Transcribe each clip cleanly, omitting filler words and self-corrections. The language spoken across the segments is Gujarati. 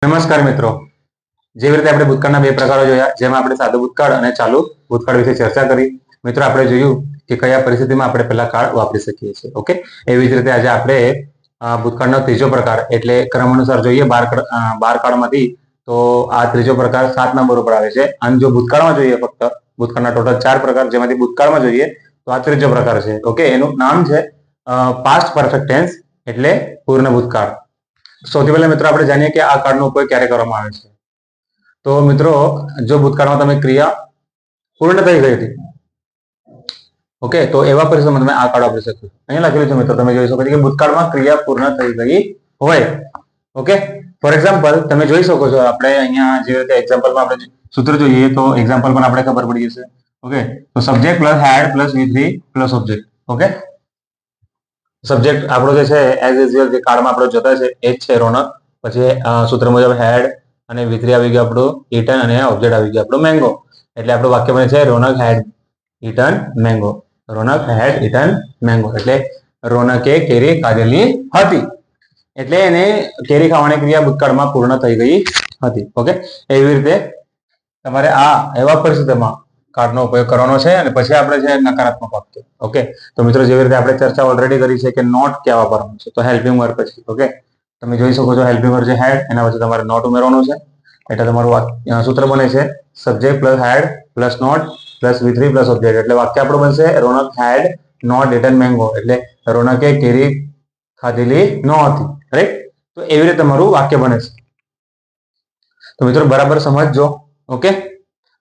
નમસ્કાર મિત્રો, જેવી રીતે આપણે ભૂતકાળના બે પ્રકારો જોયા, જેમાં આપણે સાદો ભૂતકાળ અને ચાલુ ભૂતકાળ વિશે ચર્ચા કરી. મિત્રો, આપણે જોયું કે કયા પરિસ્થિતિમાં આપણે પહેલા કાળ વાપરી શકીએ છીએ. ઓકે, એવી જ રીતે આજે આપણે ભૂતકાળનો ત્રીજો પ્રકાર એટલે ક્રમ અનુસાર જોઈએ 12 કાળમાંથી. તો આ ત્રીજો પ્રકાર 7 નંબર ઉપર આવે છે. અને જો ભૂતકાળમાં જોઈએ, ફક્ત ભૂતકાળના ટોટલ 4 પ્રકાર, જેમાંથી ભૂતકાળમાં જોઈએ તો આ ત્રીજો પ્રકાર છે. ઓકે, એનું નામ છે પાસ્ટ પરફેક્ટ ટેન્સ એટલે પૂર્ણ ભૂતકાળ. સૌથી પહેલા મિત્રો આપણે જાણીએ કે આ કાળનો ઉપયોગ ક્યારે કરવામાં આવે છે. તો મિત્રો, જો ભૂતકાળમાં તમે ક્રિયા પૂર્ણ થઈ ગઈ હતી, ઓકે, તો એવા પરિસ્થિતિમાં તમે આ કાળ વાપરી શકો. અહીંયા લખેલું છે મિત્રો, તમે જોઈ શકો છો કે ભૂતકાળમાં ક્રિયા પૂર્ણ થઈ ગઈ હોય. ઓકે, ફોર એક્ઝામ્પલ તમે જોઈ શકો છો, આપણે અહીંયા જે રીતે એક્ઝામ્પલમાં આપણે સૂત્ર જોઈએ તો એક્ઝામ્પલ પણ આપણે ખબર પડી જશે. ઓકે, તો subject plus had plus V3 plus object. Okay, subject આપણો જે છે એઝ યુઝ્યુઅલ જે કાળમાં આપણો જતા છે એ જ છે રોનક. પછી સૂત્ર મુજબ હેડ અને V3 આવી ગયું આપણું ઈટન, અને ઓબ્જેક્ટ આવી ગયું આપણું મેંગો. એટલે આપણું વાક્ય બને છે રોનક હેડ ઈટન મેંગો. રોનક હેડ ઈટન મેંગો એટલે રોનકે કેરી ખાધેલી હતી. એટલે એને કેરી ખાવાની ક્રિયા ભૂતકાળમાં પૂર્ણ થઈ ગઈ હતી. ઓકે, એવી રીતે તમારે આ એવા પરિસ્થિતિમાં કાળનો ઉપયોગ કરવાનો છે. અને પછી આપણે છે નકારાત્મક વાક્ય. ઓકે, તો મિત્રો, જેવી રીતે આપણે ચર્ચા ઓલરેડી કરી છે કે નોટ ક્યાં વાપરવાનું છે, તો હેલ્પિંગ વર્બ પછી. ઓકે, તમે જોઈ શકો છો હેલ્પિંગ વર્બ જે હેડ, એના પછી તમારે નોટ ઉમેરવાનું છે. એટલે તમારું સૂત્ર બને છે subject plus had plus not plus V3 plus object. એટલે વાક્ય આપણું બનશે Ronak had not eaten mango. એટલે રોનકે કેરી ખાધેલી ન હતી. રાઈટ? તો એવી રીતે તમારું વાક્ય બને છે. તો મિત્રો, બરાબર સમજજો. ઓકે,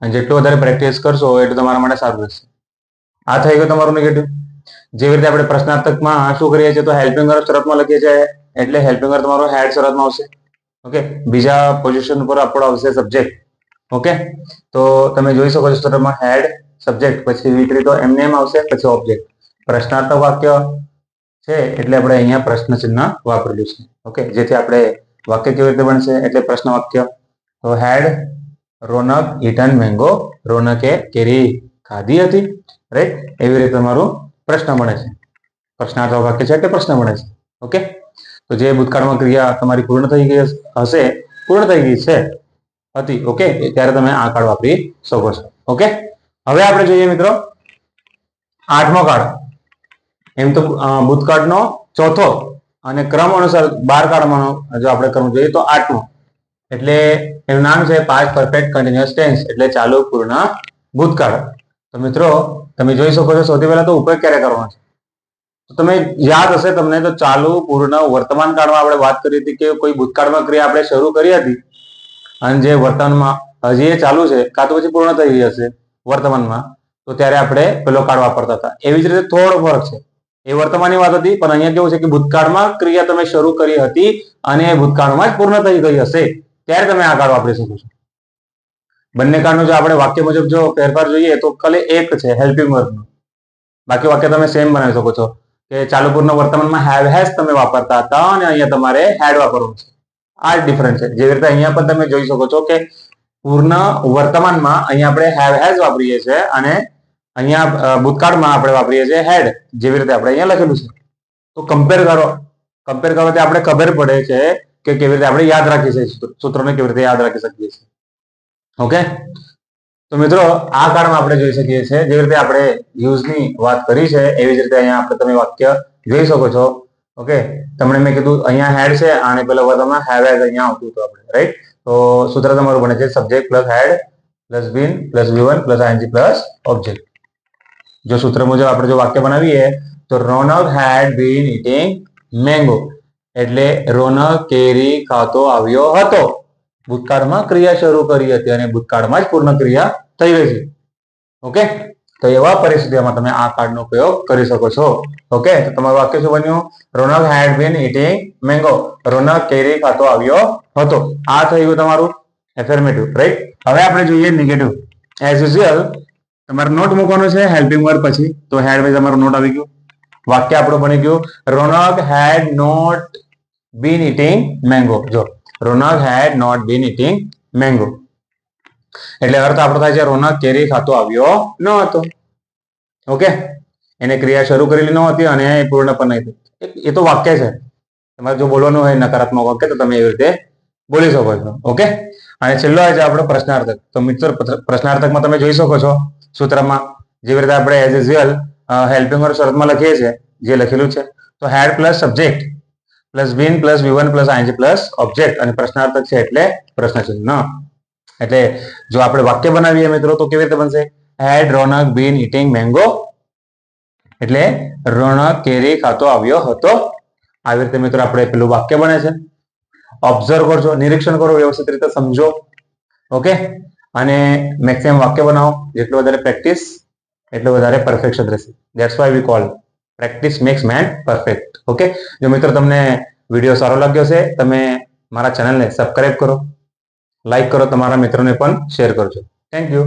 અને જેટલું વધારે પ્રેક્ટિસ કરશો એટલું તમારા માટે સારું રહેશે. આ થઈ ગયું તમારું નેગેટિવ. જેવી રીતે આપણે પ્રશ્નાર્થકમાં શું કરીએ છીએ તો હેલ્પિંગ વર્બ શરતમાં લખીએ છીએ. એટલે હેલ્પિંગ વર્બ તમારો હેડ શરતમાં આવશે. ઓકે, બીજા પોઝિશન પર આપણો આવશે સબ્જેક્ટ. ઓકે, તો તમે જોઈ શકો છો શરતમાં હેડ સબ્જેક્ટ પછી V3 તો એમને એમ આવશે, પછી ઓબ્જેક્ટ. પ્રશ્નાર્થક વાક્ય છે એટલે આપણે અહીંયા પ્રશ્ન ચિહ્ન વાપરેલું છે. ઓકે, જેથી આપણે વાક્ય કેવી રીતે બનશે એટલે પ્રશ્ન વાક્ય. તો હેડ રોનક ઈટન મેંગો, રોનકે કેરી ખાધી હતી. રાઈટ? એવી રીતે તમારું પ્રશ્ન બને છે. પ્રશ્નાર્થક વાક્ય છે એટલે પ્રશ્ન બને છે. ઓકે, તો જે ભૂતકાળમાં ક્રિયા તમારી પૂર્ણ થઈ ગઈ હશે, પૂર્ણ થઈ ગઈ છે હતી, ઓકે, ત્યારે તમે આ કાળ વાપરી શકો છો. ઓકે, હવે આપણે જોઈએ મિત્રો 8મો કાળ. એમ તો ભૂતકાળનો ચોથો અને ક્રમ અનુસાર 12 કાળમાં જો આપણે ક્રમ જોઈએ તો 8મો. એટલે એનું નામ છે પાસ્ટ પરફેક્ટ કન્ટિન્યુઅસ ટેન્સ એટલે ચાલુ પૂર્ણ ભૂતકાળ. તો મિત્રો, તમે જોઈ શકો છો સૌથી પહેલા તો ઉપયોગ ક્યારે કરવાનો છે. તો તમે યાદ હશે તમને, તો ચાલુ પૂર્ણ વર્તમાન કાળમાં આપણે વાત કરી હતી કે કોઈ ભૂતકાળમાં ક્રિયા આપણે શરૂ કરી હતી અને જે વર્તમાનમાં હજી એ ચાલુ છે, કાં તો પછી પૂર્ણ થઈ ગઈ હશે વર્તમાનમાં, તો ત્યારે આપણે પેલો કાળ વાપરતા હતા. એવી જ રીતે થોડો ફરક છે. એ વર્તમાનની વાત હતી, પણ અહીંયા કેવું છે કે ભૂતકાળમાં ક્રિયા તમે શરૂ કરી હતી અને ભૂતકાળમાં જ પૂર્ણ થઈ ગઈ હશે ત્યારે તમે આ કાળ વાપરી શકો છો. બંને કાળનું જો આપણે વાક્ય મુજબ જો ફેરફાર જોઈએ તો ખાલી એક છે હેલ્પિંગ વર્બનો. બાકી વાક્ય તમે સેમ બનાવી શકો છો કે ચાલુ પૂર્ણ વર્તમાનમાં હેવ હેઝ તમે વાપરતા હતા અને અહીંયા તમારે હેડ વાપરવું છે. આ જ ડિફરન્સ છે. જેવી રીતે અહીંયા પણ તમે જોઈ શકો છો કે પૂર્ણ વર્તમાનમાં અહીંયા આપણે હેવ હેઝ વાપરીએ છીએ અને અહીંયા ભૂતકાળમાં આપણે વાપરીએ છીએ હેડ, જેવી રીતે આપણે અહીંયા લખેલું છે. તો કમ્પેર કરવાથી આપણે ખબર પડે છે કે કેવી રીતે આપણે યાદ રાખી શકીએ, સૂત્રોને કેવી રીતે યાદ રાખી શકીએ છીએ. ઓકે, તો મિત્રો, આ કાળમાં આપણે જોઈ શકીએ છીએ જેવી રીતે આપણે યુઝની વાત કરી છે એવી જ રીતે અહીંયા આપણે તમે વાક્ય જોઈ શકો છો. ઓકે, તમને મેં કીધું અહીંયા હેડ છે અને પેલા વર્તમાનમાં હેવ હેઝ અહીંયા આવતું હતું આપણે. રાઈટ? તો સૂત્ર તમારું બને છે subject plus had plus been plus V1 plus ING plus object. જો સૂત્ર મુજબ આપણે જો વાક્ય બનાવીએ તો રોનક હેડ બીન ઈટિંગ મેંગો એટલે રોનક કેરી ખાતો આવ્યો હતો. ભૂતકાળમાં ક્રિયા શરૂ કરી હતી અને ભૂતકાળમાં જ પૂર્ણ ક્રિયા થઈ ગઈ છે. ઓકે, તો એવા પરિસ્થિતિમાં તમે આ કાળનો ઉપયોગ કરી શકો છો. ઓકે, તો તમારું વાક્ય શું બન્યું? રોનક હેડ બીન ઈટિંગ મેંગો, રોનક કેરી ખાતો આવ્યો હતો. આ થઈ ગયું તમારું એફર્મેટિવ. રાઈટ? હવે આપણે જોઈએ નેગેટિવ. એઝ યુઝ્યુઅલ તમારે નોટ મૂકવાનો છે હેલ્પિંગ વર્બ પછી. તો હેડ પછી તમારું નોટ આવી ગયું. વાક્ય આપણું બની ગયું Ronak had not been eating mango. જો Ronak had not been eating mango એટલે અર્થ આપણો થાય છે રોનક કેરી ખાતો આવ્યો ન હતો. ઓકે, એને ક્રિયા શરૂ કરેલી ન હતી અને પૂર્ણ પણ નહીં થઈ. એ તો વાક્ય છે. તમારે જો બોલવાનું હોય નકારાત્મક વાક્ય તો તમે એવી રીતે બોલી શકો છો. ઓકે, અને છેલ્લો આજે આપણો પ્રશ્નાર્થક. તો મિત્રો પ્રશ્નાર્થકમાં તમે જોઈ શકો છો સૂત્રમાં જેવી રીતે આપણે એઝ યુઝ્યુઅલ હેલ્પિંગ વર્બ શરતમાં લખીએ છીએ જે લખેલું છે. તો had plus subject plus been plus V1 plus ING plus object અને પ્રશ્નાર્થક છે એટલે પ્રશ્ન ચિહ્ન. એટલે જો આપણે વાક્ય બનાવીએ મિત્રો તો કેવી રીતે બનશે? હેડ રોનક બીન ઇટિંગ મેંગો, એટલે રોનક કેરી ખાતો આવ્યો હતો. આવી રીતે મિત્રો આપણે પેલું વાક્ય બને છે. ઓબ્ઝર્વ કરજો, નિરીક્ષણ કરો, વ્યવસ્થિત રીતે સમજો. ઓકે, અને મેક્સિમમ વાક્ય બનાવો. જેટલું વધારે પ્રેક્ટિસ એટલું વધારે પરફેક્શન રહેશે. That's why we call practice max main perfect. Okay, જો મિત્રો તમને વિડીયો સારો લાગ્યો છે તમે મારા ચેનલને સબસ્ક્રાઇબ કરો, લાઈક કરો, તમારા મિત્રોને પણ શેર કરજો. Thank you.